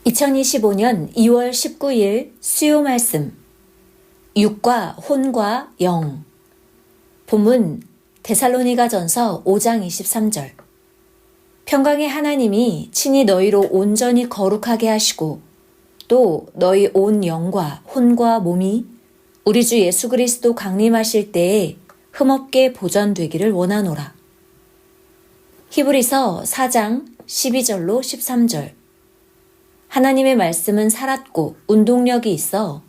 2025년 2월 19일 수요 말씀. 육과 혼과 영. 본문 데살로니가전서 5장 23절. 평강의 하나님이 친히 너희로 온전히 거룩하게 하시고 또 너희 온 영과 혼과 몸이 우리 주 예수 그리스도 강림하실 때에 흠없게 보전되기를 원하노라. 히브리서 4장 12절로 13절. 하나님의 말씀은 살았고 운동력이 있어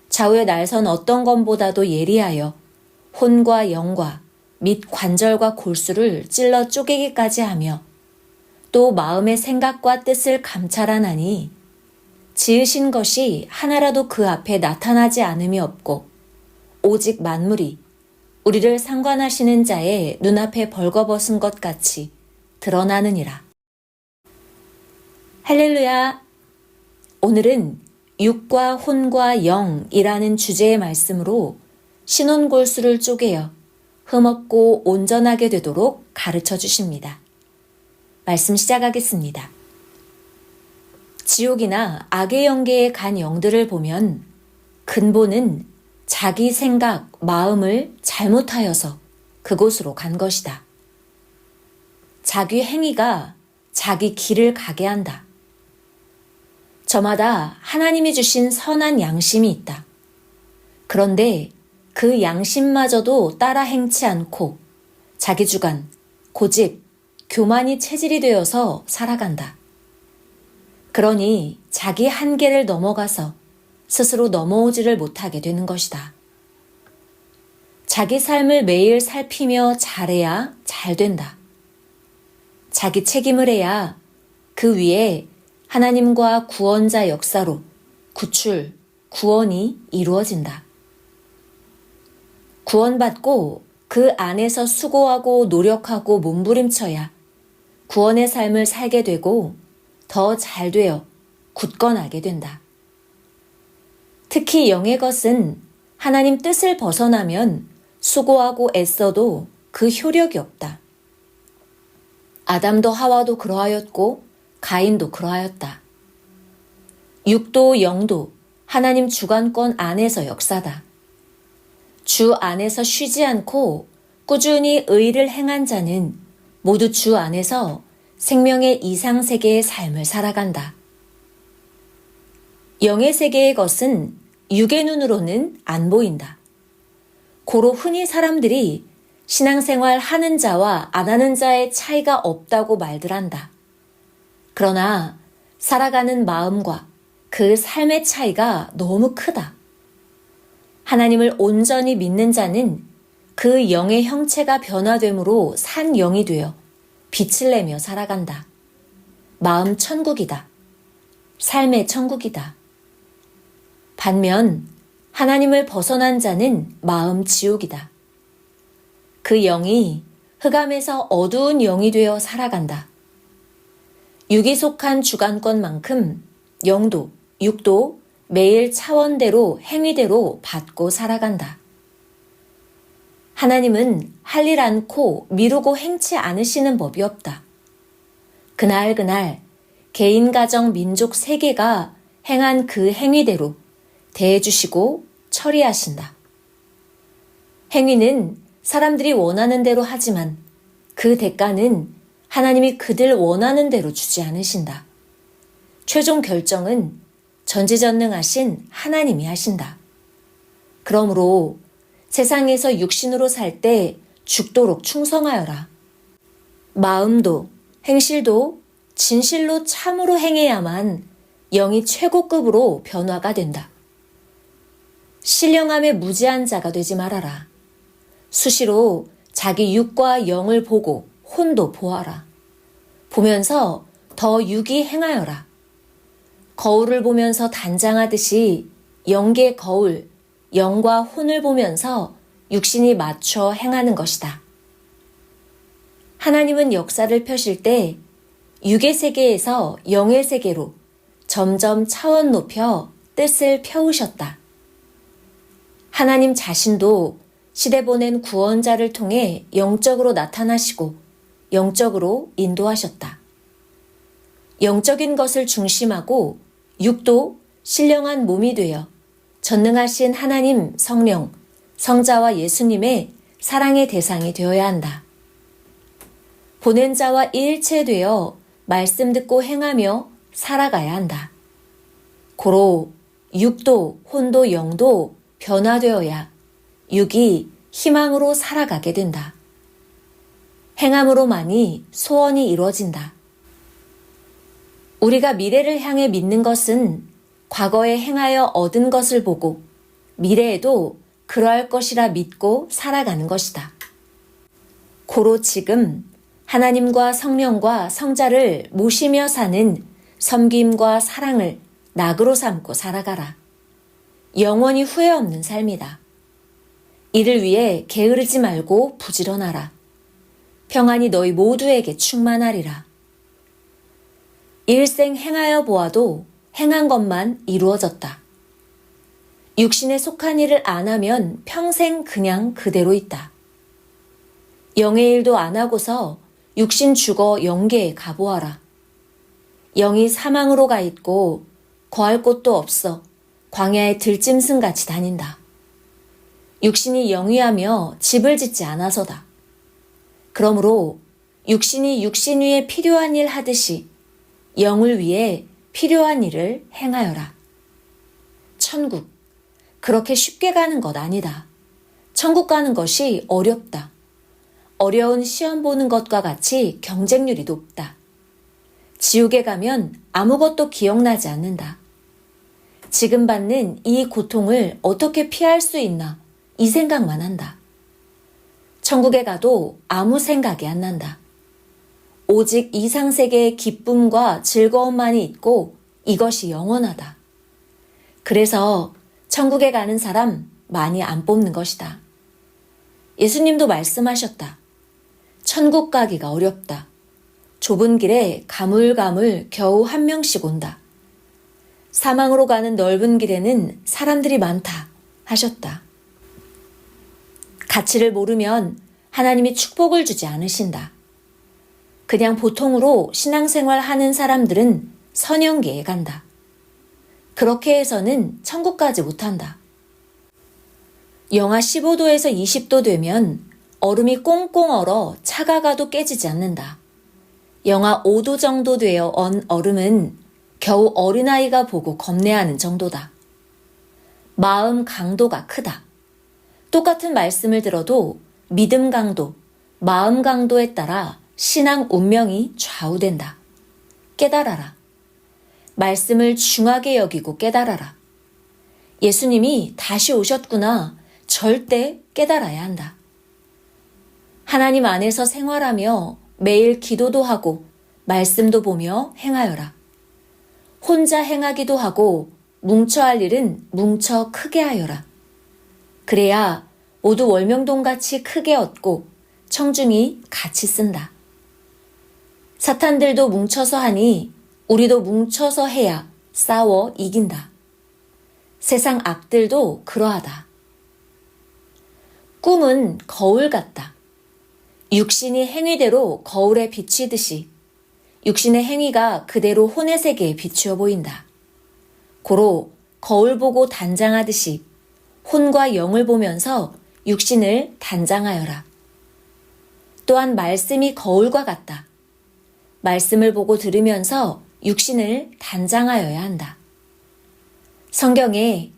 좌우의 날선 어떤 것보다도 예리하여 혼과 영과 및 관절과 골수를 찔러 쪼개기까지 하며 또 마음의 생각과 뜻을 감찰하나니 지으신 것이 하나라도 그 앞에 나타나지 않음이 없고 오직 만물이 우리를 상관하시는 자의 눈앞에 벌거벗은 것 같이 드러나느니라. 할렐루야! 오늘은 육과 혼과 영이라는 주제의 말씀으로 신혼골수를 쪼개어 흠없고 온전하게 되도록 가르쳐 주십니다. 말씀 시작하겠습니다. 지옥이나 악의 영계에 간 영들을 보면 근본은 자기 생각, 마음을 잘못하여서 그곳으로 간 것이다. 자기 행위가 자기 길을 가게 한다. 저마다 하나님이 주신 선한 양심이 있다. 그런데 그 양심마저도 따라 행치 않고 자기 주관, 고집, 교만이 체질이 되어서 살아간다. 그러니 자기 한계를 넘어가서 스스로 넘어오지를 못하게 되는 것이다. 자기 삶을 매일 살피며 잘해야 잘 된다. 자기 책임을 해야 그 위에 하나님과 구원자 역사로 구출, 구원이 이루어진다. 구원받고 그 안에서 수고하고 노력하고 몸부림쳐야 구원의 삶을 살게 되고 더 잘 되어 굳건하게 된다. 특히 영의 것은 하나님 뜻을 벗어나면 수고하고 애써도 그 효력이 없다. 아담도 하와도 그러하였고 가인도 그러하였다. 육도 영도 하나님 주관권 안에서 역사다. 주 안에서 쉬지 않고 꾸준히 의를 행한 자는 모두 주 안에서 생명의 이상세계의 삶을 살아간다. 영의 세계의 것은 육의 눈으로는 안 보인다. 고로 흔히 사람들이 신앙생활 하는 자와 안 하는 자의 차이가 없다고 말들 한다. 그러나 살아가는 마음과 그 삶의 차이가 너무 크다. 하나님을 온전히 믿는 자는 그 영의 형체가 변화됨으로 산 영이 되어 빛을 내며 살아간다. 마음 천국이다. 삶의 천국이다. 반면 하나님을 벗어난 자는 마음 지옥이다. 그 영이 흑암에서 어두운 영이 되어 살아간다. 육이 속한 주관권만큼 영도, 육도 매일 차원대로 행위대로 받고 살아간다. 하나님은 할 일 않고 미루고 행치 않으시는 법이 없다. 그날 개인, 가정, 민족, 세계가 행한 그 행위대로 대해주시고 처리하신다. 행위는 사람들이 원하는 대로 하지만 그 대가는 하나님이 그들 원하는 대로 주지 않으신다. 최종 결정은 전지전능하신 하나님이 하신다. 그러므로 세상에서 육신으로 살 때 죽도록 충성하여라. 마음도 행실도 진실로 참으로 행해야만 영이 최고급으로 변화가 된다. 신령함에 무지한 자가 되지 말아라. 수시로 자기 육과 영을 보고 혼도 보아라. 보면서 더 육이 행하여라. 거울을 보면서 단장하듯이 영계 거울, 영과 혼을 보면서 육신이 맞춰 행하는 것이다. 하나님은 역사를 펴실 때 육의 세계에서 영의 세계로 점점 차원 높여 뜻을 펴우셨다. 하나님 자신도 시대 보낸 구원자를 통해 영적으로 나타나시고 영적으로 인도하셨다. 영적인 것을 중심하고 육도 신령한 몸이 되어 전능하신 하나님 성령, 성자와 예수님의 사랑의 대상이 되어야 한다. 보낸 자와 일체되어 말씀 듣고 행하며 살아가야 한다. 고로 육도, 혼도, 영도 변화되어야 육이 희망으로 살아가게 된다. 행함으로만이 소원이 이루어진다. 우리가 미래를 향해 믿는 것은 과거에 행하여 얻은 것을 보고 미래에도 그러할 것이라 믿고 살아가는 것이다. 고로 지금 하나님과 성령과 성자를 모시며 사는 섬김과 사랑을 낙으로 삼고 살아가라. 영원히 후회 없는 삶이다. 이를 위해 게으르지 말고 부지런하라. 평안이 너희 모두에게 충만하리라. 일생 행하여 보아도 행한 것만 이루어졌다. 육신에 속한 일을 안 하면 평생 그냥 그대로 있다. 영의 일도 안 하고서 육신 죽어 영계에 가보아라. 영이 사망으로 가 있고 거할 곳도 없어 광야에 들짐승같이 다닌다. 육신이 영위하며 집을 짓지 않아서다. 그러므로 육신이 육신 위에 필요한 일 하듯이 영을 위해 필요한 일을 행하여라. 천국, 그렇게 쉽게 가는 것 아니다. 천국 가는 것이 어렵다. 어려운 시험 보는 것과 같이 경쟁률이 높다. 지옥에 가면 아무것도 기억나지 않는다. 지금 받는 이 고통을 어떻게 피할 수 있나 이 생각만 한다. 천국에 가도 아무 생각이 안 난다. 오직 이 상세계의 기쁨과 즐거움만이 있고 이것이 영원하다. 그래서 천국에 가는 사람 많이 안 뽑는 것이다. 예수님도 말씀하셨다. 천국 가기가 어렵다. 좁은 길에 가물가물 겨우 한 명씩 온다. 사망으로 가는 넓은 길에는 사람들이 많다 하셨다. 가치를 모르면 하나님이 축복을 주지 않으신다. 그냥 보통으로 신앙생활 하는 사람들은 선영계에 간다. 그렇게 해서는 천국 가지 못한다. 영하 15도에서 20도 되면 얼음이 꽁꽁 얼어 차가 가도 깨지지 않는다. 영하 5도 정도 되어 언 얼음은 겨우 어린아이가 보고 겁내하는 정도다. 마음 강도가 크다. 똑같은 말씀을 들어도 믿음 강도, 마음 강도에 따라 신앙 운명이 좌우된다. 깨달아라. 말씀을 중하게 여기고 깨달아라. 예수님이 다시 오셨구나. 절대 깨달아야 한다. 하나님 안에서 생활하며 매일 기도도 하고 말씀도 보며 행하여라. 혼자 행하기도 하고 뭉쳐 할 일은 뭉쳐 크게 하여라. 그래야 모두 월명동같이 크게 얻고 청중이 같이 쓴다. 사탄들도 뭉쳐서 하니 우리도 뭉쳐서 해야 싸워 이긴다. 세상 악들도 그러하다. 꿈은 거울 같다. 육신이 행위대로 거울에 비치듯이 육신의 행위가 그대로 혼의 세계에 비추어 보인다. 고로 거울 보고 단장하듯이 혼과 영을 보면서 육신을 단장하여라. 또한 말씀이 거울과 같다. 말씀을 보고 들으면서 육신을 단장하여야 한다. 성경에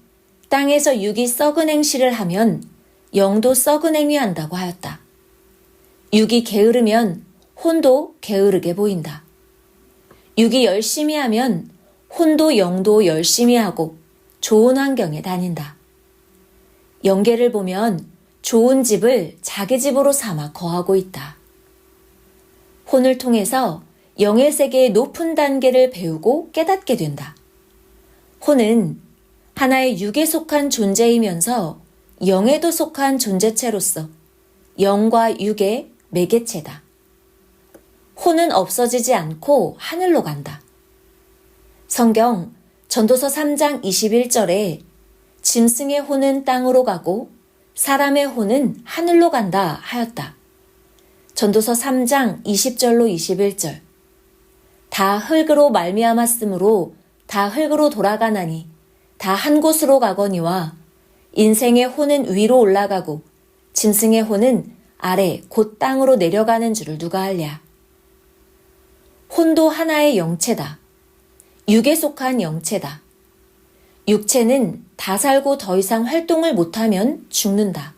땅에서 육이 썩은 행실을 하면 영도 썩은 행위한다고 하였다. 육이 게으르면 혼도 게으르게 보인다. 육이 열심히 하면 혼도 영도 열심히 하고 좋은 환경에 다닌다. 영계를 보면 좋은 집을 자기 집으로 삼아 거하고 있다. 혼을 통해서 영의 세계의 높은 단계를 배우고 깨닫게 된다. 혼은 하나의 육에 속한 존재이면서 영에도 속한 존재체로서 영과 육의 매개체다. 혼은 없어지지 않고 하늘로 간다. 성경 전도서 3장 21절에 짐승의 혼은 땅으로 가고 사람의 혼은 하늘로 간다 하였다. 전도서 3장 20절로 21절. 다 흙으로 말미암았으므로 다 흙으로 돌아가나니 다 한 곳으로 가거니와 인생의 혼은 위로 올라가고 짐승의 혼은 아래 곧 땅으로 내려가는 줄을 누가 알랴. 혼도 하나의 영체다. 육에 속한 영체다. 육체는 다 살고 더 이상 활동을 못하면 죽는다.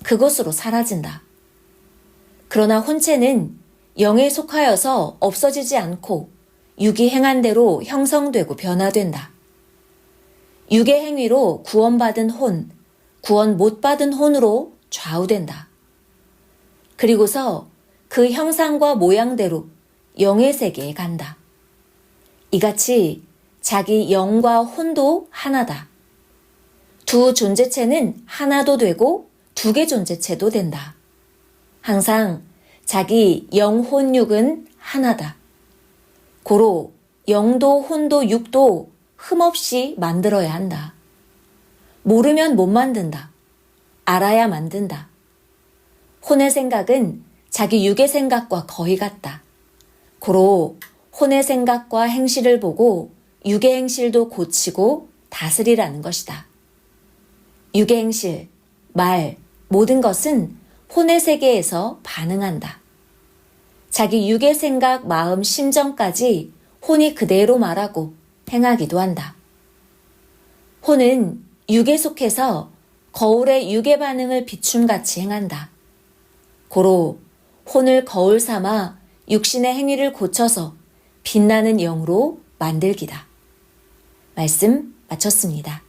그것으로 사라진다. 그러나 혼체는 영에 속하여서 없어지지 않고 육이 행한 대로 형성되고 변화된다. 육의 행위로 구원받은 혼, 구원 못 받은 혼으로 좌우된다. 그리고서 그 형상과 모양대로 영의 세계에 간다. 이같이 자기 영과 혼도 하나다. 두 존재체는 하나도 되고 두 개 존재체도 된다. 항상 자기 영혼육은 하나다. 고로 영도 혼도 육도 흠없이 만들어야 한다. 모르면 못 만든다. 알아야 만든다. 혼의 생각은 자기 육의 생각과 거의 같다. 고로 혼의 생각과 행실을 보고 육의 행실도 고치고 다스리라는 것이다. 육의 행실, 말, 모든 것은 혼의 세계에서 반응한다. 자기 육의 생각, 마음, 심정까지 혼이 그대로 말하고 행하기도 한다. 혼은 육에 속해서 거울의 육의 반응을 비춤같이 행한다. 고로 혼을 거울 삼아 육신의 행위를 고쳐서 빛나는 영으로 만들기다. 말씀 마쳤습니다.